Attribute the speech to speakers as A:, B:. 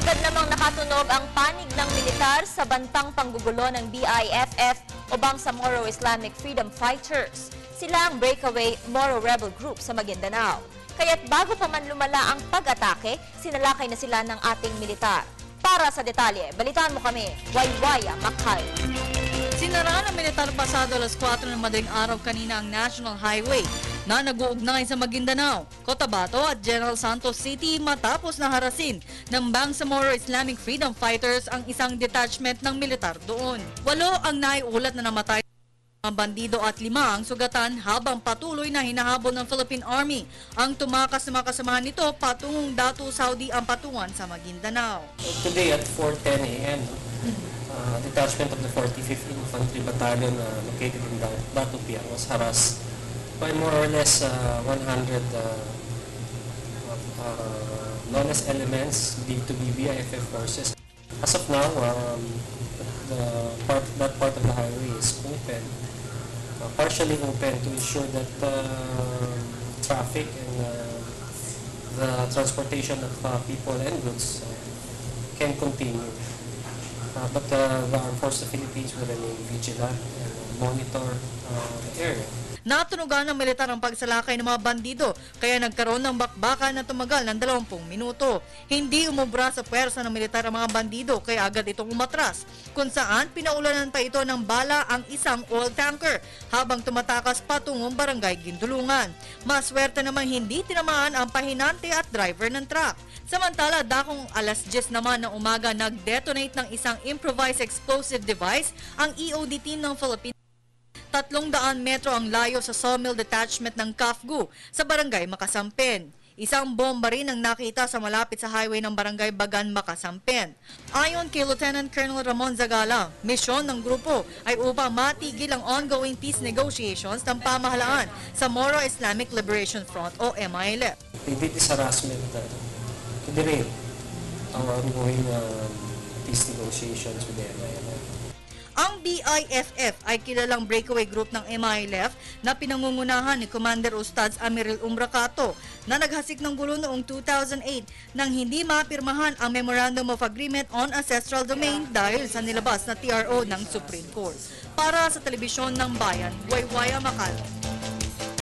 A: Agad namang nakatunog ang panig ng militar sa bantang panggugulo ng BIFF o Bangsamoro Islamic Freedom Fighters. Sila ang breakaway Moro Rebel Group sa Maguindanao. Kaya't bago pa man lumala ang pag-atake, sinalakay na sila ng ating militar. Para sa detalye, balitaan mo kami, Waywaya Makal.
B: Sinara ng militar pasado alas 4 ng madaling araw kanina ang National Highway na nag-uugnay sa Maguindanao, Cotabato at General Santos City matapos na harasin ng Bangsamoro Islamic Freedom Fighters ang isang detachment ng militar doon. 8 ang naiulat na namatay mga bandido at 5 ang sugatan habang patuloy na hinahabol ng Philippine Army ang tumakas na mga kasamahan nito patungong Datu Saudi ang patungan sa Maguindanao.
C: Today at 4:10 a.m., detachment of the 45th Infantry Battalion located in Batupia was harassed by more or less 100 lawless elements believed to be BIFF forces. As of now, that part of the highway is open, partially open to ensure that traffic and the transportation of people and goods can continue. But the Armed Forces of the Philippines will remain vigilant and monitor the area.
B: Natunugan ng militar ang pagsalakay ng mga bandido kaya nagkaroon ng bakbakan na tumagal ng 20 minuto. Hindi umubra sa puwersa ng militar ang mga bandido kaya agad itong umatras kung saan pinaulanan pa ito ng bala ang isang oil tanker habang tumatakas patungong barangay Gindulungan. Maswerte namang hindi tinamaan ang pahinante at driver ng truck. Samantala, dakong alas 10 naman ng umaga nag-detonate ng isang improvised explosive device ang EOD team ng Philippines. 300 metro ang layo sa sawmill detachment ng Kafgu sa barangay Makasampen. Isang bomba rin ang nakita sa malapit sa highway ng barangay Bagan, Makasampen. Ayon kay Lieutenant Colonel Ramon Zagala, misyon ng grupo ay upang matigil ang ongoing peace negotiations ng pamahalaan sa Moro Islamic Liberation Front o MILF.
C: They did this harassment to derail our ongoing peace negotiations with the MILF.
B: Ang BIFF ay kilalang breakaway group ng MILF na pinangungunahan ni Commander Ustads Amiril Umbracato na naghasik ng gulo noong 2008 nang hindi mapirmahan ang Memorandum of Agreement on Ancestral Domain dahil sa nilabas na TRO ng Supreme Court. Para sa Telebisyon ng Bayan, Waywaya Makal.